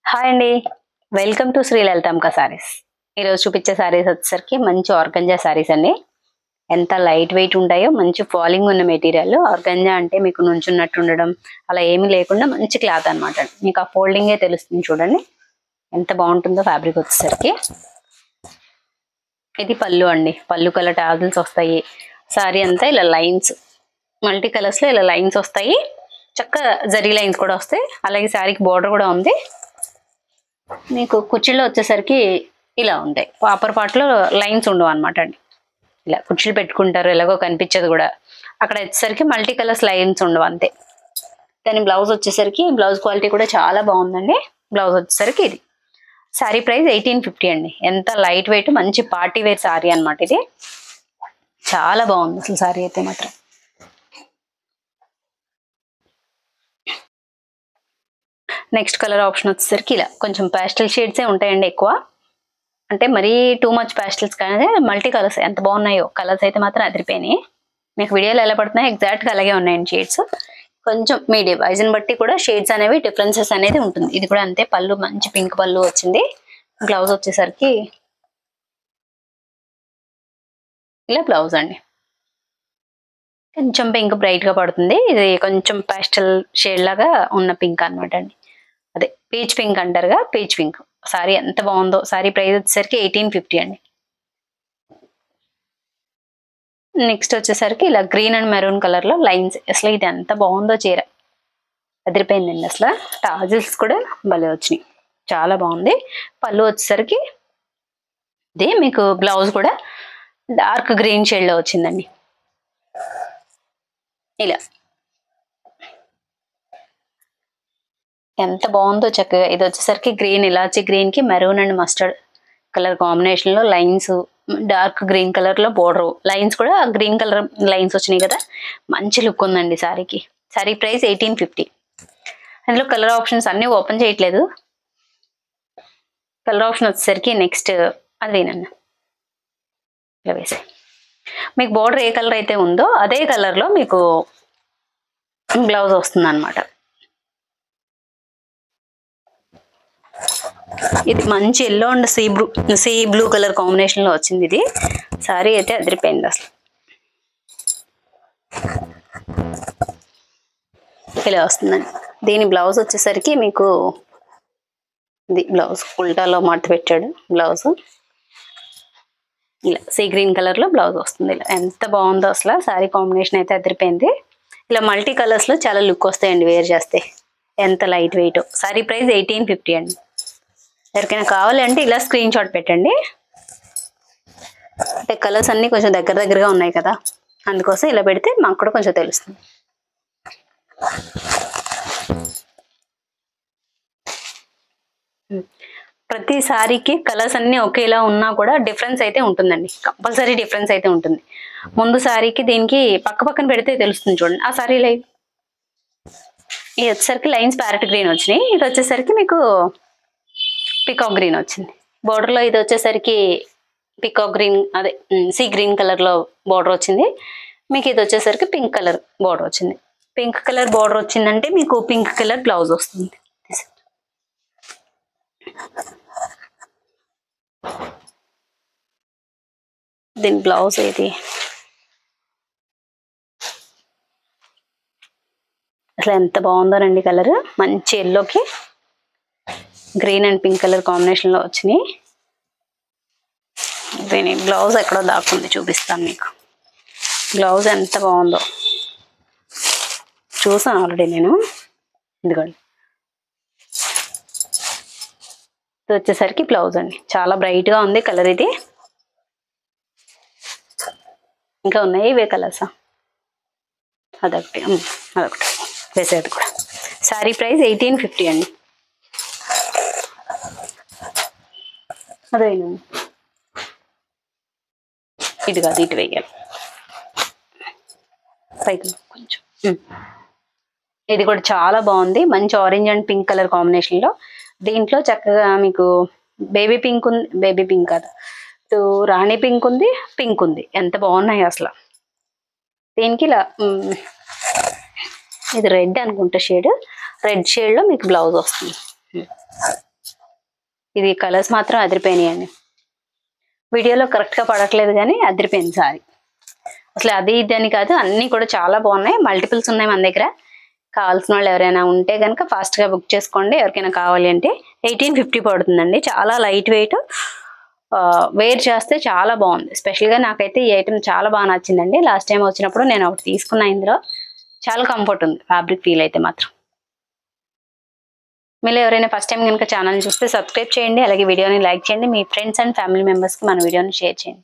Hi అండి. Welcome to Shri Lalithambika sarees. ఈరోజు చూపించే సారీస్ వచ్చేసరికి మంచి ఆర్గంజా సారీస్ అండి. ఎంత లైట్ వెయిట్ ఉంటాయో, మంచి ఫాలింగ్ ఉన్న మెటీరియల్. ఆర్గంజా అంటే మీకు నుంచున్నట్టు ఉండడం అలా ఏమీ లేకుండా మంచి క్లాత్ అనమాట. మీకు ఆ ఫోల్డింగే తెలుస్తుంది చూడండి ఎంత బాగుంటుందో ఫ్యాబ్రిక్ వచ్చేసరికి. ఇది పళ్ళు అండి. పళ్ళు కలర్ టాజిల్స్ వస్తాయి. సారీ అంతా ఇలా లైన్స్ మల్టీ కలర్స్ లో ఇలా లైన్స్ వస్తాయి. చక్కగా జరీ లైన్స్ కూడా వస్తాయి. అలాగే సారీకి బోర్డర్ కూడా ఉంది. మీకు కుర్చీలో వచ్చేసరికి ఇలా ఉంటాయి. అప్పర్ పార్ట్ లో లైన్స్ ఉండవు అనమాట అండి. ఇలా కుర్చీలు పెట్టుకుంటారు, ఎలాగో కనిపించదు కూడా. అక్కడ వచ్చేసరికి మల్టీ కలర్స్ లైన్స్ ఉండవు అంతే. దాని బ్లౌజ్ వచ్చేసరికి బ్లౌజ్ క్వాలిటీ కూడా చాలా బాగుందండి. బ్లౌజ్ వచ్చేసరికి ఇది. సారీ ప్రైస్ 1850 అండి. ఎంత లైట్ వెయిట్ మంచి పార్టీ వేర్ సారీ అనమాట ఇది. చాలా బాగుంది అసలు సారీ అయితే మాత్రం. నెక్స్ట్ కలర్ ఆప్షన్ వచ్చేసరికి ఇలా కొంచెం ప్యాస్టల్ షేడ్సే ఉంటాయండి ఎక్కువ. అంటే మరీ టూ మచ్ ప్యాస్టల్స్ కానీ మల్టీ కలర్స్ ఎంత బాగున్నాయో. కలర్స్ అయితే మాత్రం అదిరిపోయినాయి. మీకు వీడియోలో ఎలా పడుతున్నాయో ఎగ్జాక్ట్గా అలాగే ఉన్నాయండి షేడ్స్. కొంచెం మీడియం వైజ్ని బట్టి కూడా షేడ్స్ అనేవి డిఫరెన్సెస్ అనేది ఉంటుంది. ఇది కూడా అంతే. పళ్ళు మంచి పింక్ పళ్ళు వచ్చింది. బ్లౌజ్ వచ్చేసరికి ఇలా బ్లౌజ్ అండి. కొంచెం పింక్ బ్రైట్ గా పడుతుంది. ఇది కొంచెం ప్యాస్టల్ షేడ్ లాగా ఉన్న పింక్ అనమాట అండి. అదే పీచ్ పింక్ అంటారుగా, పీచ్ పింక్. సారీ ఎంత బాగుందో. సారీ ప్రైస్ వచ్చేసరికి 1850 అండి. నెక్స్ట్ వచ్చేసరికి ఇలా గ్రీన్ అండ్ మెరూన్ కలర్ లో లైన్స్. అసలు ఇది ఎంత బాగుందో చీర. అదిరిపోయిందండి అసలు. టాజిల్స్ కూడా భలే వచ్చినాయి. చాలా బాగుంది. పళ్ళు వచ్చేసరికి ఇది. మీకు బ్లౌజ్ కూడా డార్క్ గ్రీన్ షేడ్ లో వచ్చిందండి. ఇలా ఎంత బాగుందో చక్కగా. ఇది వచ్చేసరికి గ్రీన్, ఇలాచి గ్రీన్ కి maroon and mustard colour combination లో లైన్స్, డార్క్ గ్రీన్ కలర్ లో బోర్డర్ లైన్స్ కూడా గ్రీన్ కలర్ లైన్స్ వచ్చినాయి కదా. మంచి లుక్ ఉందండి సారీకి. సారీ ప్రైస్ 1850. అందులో కలర్ ఆప్షన్స్ అన్ని ఓపెన్ చేయట్లేదు. కలర్ ఆప్షన్ వచ్చేసరికి నెక్స్ట్ అదేనన్నా ఇలా వేసే. మీకు బోర్డర్ ఏ కలర్ అయితే ఉందో అదే కలర్ లో మీకు బ్లౌజ్ వస్తుంది అనమాట. ఇది మంచి yellow and sea blue colour combination లో వచ్చింది. ఇది సారీ అయితే అదిరిపోయింది అసలు. ఇలా వస్తుందండి. దీని బ్లౌజ్ వచ్చేసరికి మీకు ఇది బ్లౌజ్ ఉల్టాలో మట్ట పెట్టాడు బ్లౌజ్. ఇలా సీ గ్రీన్ కలర్ లో బ్లౌజ్ వస్తుంది. ఇలా ఎంత బాగుందో అసలు. సారీ కాంబినేషన్ అయితే అదిరిపోయింది. ఇలా మల్టీ కలర్స్ లో చాలా లుక్ వస్తాయండి వేర్ చేస్తే. ఎంత లైట్ వెయిట్. సారీ ప్రైస్ 1850 అండి. ఎవరికైనా కావాలంటే ఇలా స్క్రీన్ షాట్ పెట్టండి. అంటే కలర్స్ అన్ని కొంచెం దగ్గరగా ఉన్నాయి కదా, అందుకోసం ఇలా పెడితే మాకు కూడా కొంచెం తెలుస్తుంది. ప్రతి సారీకి కలర్స్ అన్ని ఒకేలా ఉన్నా కూడా డిఫరెన్స్ అయితే ఉంటుందండి. కంపల్సరీ డిఫరెన్స్ అయితే ఉంటుంది. ముందు సారీకి దీనికి పక్క పక్కన పెడితే తెలుస్తుంది చూడండి. ఆ సారీ లైన్ ఇది వచ్చేసరికి లైన్స్ ప్యారెట్ గ్రీన్ వచ్చినాయి. ఇది వచ్చేసరికి మీకు పికాక్ గ్రీన్ వచ్చింది. బోర్డర్ లో ఇది వచ్చేసరికి పికాక్ గ్రీన్, అదే సీ గ్రీన్ కలర్ లో బోర్డర్ వచ్చింది. మీకు ఇది వచ్చేసరికి పింక్ కలర్ బోర్డర్ వచ్చింది. పింక్ కలర్ బోర్డర్ వచ్చిందంటే మీకు పింక్ కలర్ బ్లౌజ్ వస్తుంది. దీని బ్లౌజ్ ఇది అసలు ఎంత బాగుందోనండి. కలర్ మంచి ఎల్లోకి green and pink colour combination లో వచ్చినాయి. దీని బ్లౌజ్ ఎక్కడో దాక్కుంది, చూపిస్తాను మీకు. బ్లౌజ్ ఎంత బాగుందో చూసాను ఆల్రెడీ నేను. ఇదిగోండి, ఇది వచ్చేసరికి బ్లౌజ్ అండి. చాలా బ్రైట్ గా ఉంది కలర్ ఇది. ఇంకా ఉన్నాయి ఇవే కలర్సా? అదొకటి వేసేది కూడా. సారీ ప్రైస్ 1850 అండి. అదేనా ఇది కాదు, ఇటు వేయాలి పైకి కొంచెం. ఇది కూడా చాలా బాగుంది. మంచి orange and pink colour combination లో. దీంట్లో చక్కగా మీకు బేబీ పింక్ ఉంది, బేబీ పింక్ కాదు, ఇటు రాణి పింక్ ఉంది, పింక్ ఉంది. ఎంత బాగున్నాయి అసలు. దీనికి ఇలా ఇది రెడ్ అనుకుంటా షేడ్. రెడ్ షేడ్ లో మీకు బ్లౌజ్ వస్తుంది. ఇది కలర్స్ మాత్రం అదిరిపోయినాయండి. వీడియోలో కరెక్ట్గా పడట్లేదు కానీ అదిరిపోయింది సారీ. అసలు అది ఇది అని కాదు, అన్నీ కూడా చాలా బాగున్నాయి. మల్టిపుల్స్ ఉన్నాయి మన దగ్గర. కావాల్సిన వాళ్ళు ఎవరైనా ఉంటే కనుక ఫాస్ట్గా బుక్ చేసుకోండి. ఎవరికైనా కావాలి అంటే 1850 పడుతుందండి. చాలా లైట్ వెయిట్, వేర్ చేస్తే చాలా బాగుంది. స్పెషల్గా నాకైతే ఈ ఐటమ్ చాలా బాగా నచ్చిందండి. లాస్ట్ టైం వచ్చినప్పుడు నేను ఒకటి తీసుకున్నా. ఇందులో చాలా కంఫర్ట్ ఉంది, ఫ్యాబ్రిక్ ఫీల్ అయితే మాత్రం. మీరు ఎవరైనా ఫస్ట్ టైం కనుక ఛానల్ చూస్తే సబ్స్క్రైబ్ చేయండి. అలాగే వీడియోని లైక్ చేయండి. మీ ఫ్రెండ్స్ అండ్ ఫ్యామిలీ మెంబర్స్కి మన వీడియోని షేర్ చేయండి.